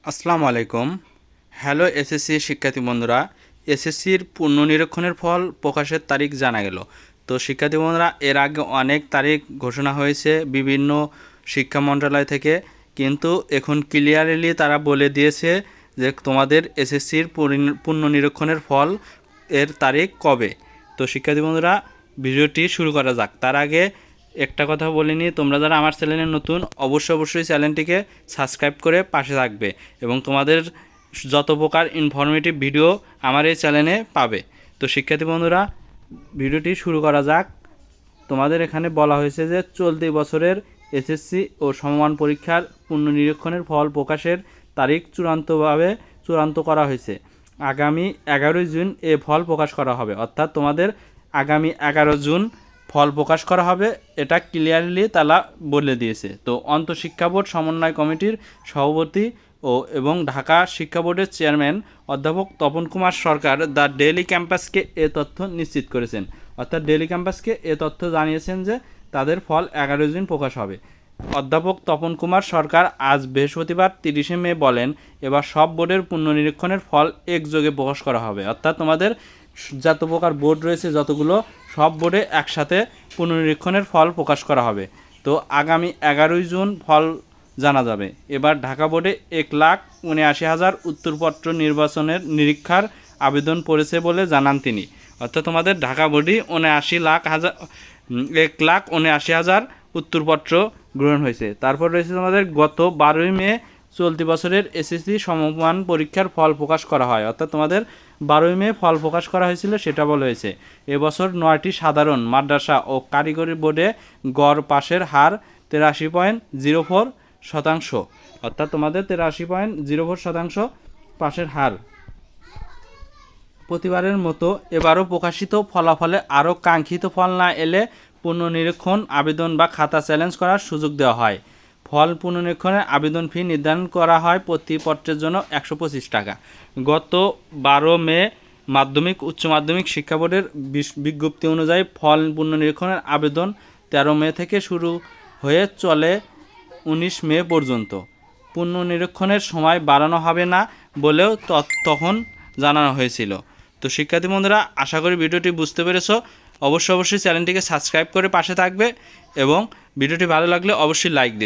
আসসালামু আলাইকুম। Hello SSC শিক্ষার্থী বন্ধুরা, এসএসসির পুনর্নিরীক্ষণের ফল প্রকাশের তারিখ জানা গেল। তো শিক্ষার্থী বন্ধুরা, এর আগে অনেক তারিখ ঘোষণা হয়েছে বিভিন্ন শিক্ষা মন্ত্রণালয় থেকে, কিন্তু এখন ক্লিয়ারলি তারা বলে দিয়েছে যে তোমাদের এসএসসির পুনর্নিরীক্ষণের ফল এর তারিখ কবে। তো শিক্ষার্থী বন্ধুরা, ভিডিওটি শুরু করা যাক। তার আগে একটা কথা বলিনি, তোমরা যারা আমার চ্যানেলে নতুন অবশ্যই চ্যানেলটিকে সাবস্ক্রাইব করে পাশে থাকবে এবং তোমাদের যত প্রকার ইনফরমেটিভ ভিডিও আমার এই চ্যানেলে পাবে। তো শিক্ষার্থী বন্ধুরা, ভিডিওটি শুরু করা যাক। তোমাদের এখানে বলা হয়েছে যে চলতি বছরের এসএসসি ও সমমান পরীক্ষার পুনর্নিরীক্ষণের ফল প্রকাশের তারিখ চূড়ান্ত করা হয়েছে। আগামী 11 জুন এ ফল প্রকাশ করা হবে, অর্থাৎ তোমাদের আগামী 11 জুন ফল প্রকাশ করা হবে, এটা ক্লিয়ারলি তারা বলে দিয়েছে। তো আন্তঃশিক্ষা বোর্ড সমন্বয় কমিটির সভাপতি এবং ঢাকা শিক্ষা বোর্ডের চেয়ারম্যান অধ্যাপক তপন কুমার সরকার দ্য ডেইলি ক্যাম্পাসকে এ তথ্য নিশ্চিত করেছেন। অর্থাৎ ডেইলি ক্যাম্পাসকে এ তথ্য জানিয়েছেন যে তাদের ফল 11 জুন প্রকাশ হবে। অধ্যাপক তপন কুমার সরকার আজ বৃহস্পতিবার 30 মে বলেন, এবার সব বোর্ডের পুনর্নিরীক্ষণের ফল একযোগে প্রকাশ করা হবে। অর্থাৎ তোমাদের যত প্রকার বোর্ড রয়েছে যতগুলো, সব বোর্ডে একসাথে পুনর্নিরীক্ষণের ফল প্রকাশ করা হবে। তো আগামী 11 জুন ফল জানা যাবে। এবার ঢাকা বোর্ডে 1,79,000 উত্তরপত্র নিরীক্ষার আবেদন পড়েছে বলে জানান তিনি। অর্থাৎ তোমাদের ঢাকা বোর্ডে 1,79,000 উত্তরপত্র গ্রহণ হয়েছে। তারপর রয়েছে তোমাদের গত 12 মে চলতি বছরের এসএসসি সমমান পরীক্ষার ফল প্রকাশ করা হয়। অর্থাৎ তোমাদের 12 মে ফল প্রকাশ করা হয়েছিল, সেটা বলা হয়েছে। এবছর 9টি সাধারণ মাদ্রাসা ও কারিগরি বোর্ডে গড় পাশের হার 83.04%। অর্থাৎ তোমাদের 83.04% পাশের হার। প্রতিবারের মতো এবারও প্রকাশিত ফলাফলে আরও কাঙ্ক্ষিত ফল না এলে পুনর্নিরীক্ষণ আবেদন বা খাতা চ্যালেঞ্জ করার সুযোগ দেওয়া হয়। ফল পুনর্নিরীক্ষণের আবেদন ফি নির্ধারণ করা হয় প্রতি পত্রের জন্য 125 টাকা। গত 12 মে মাধ্যমিক উচ্চ মাধ্যমিক শিক্ষা বোর্ডের বিজ্ঞপ্তি অনুযায়ী ফল পুনর্নিরীক্ষণের আবেদন 13 মে থেকে শুরু হয়ে চলে 19 মে পর্যন্ত। পুনর্নিরীক্ষণের সময় বাড়ানো হবে না বলেও তখন জানানো হয়েছিল। তো শিক্ষার্থী বন্ধুরা, আশা করি ভিডিওটি বুঝতে পেরেছো। অবশ্যই চ্যানেলটিকে সাবস্ক্রাইব করে পাশে থাকবে এবং ভিডিওটি ভালো লাগলে অবশ্যই লাইক দিবে।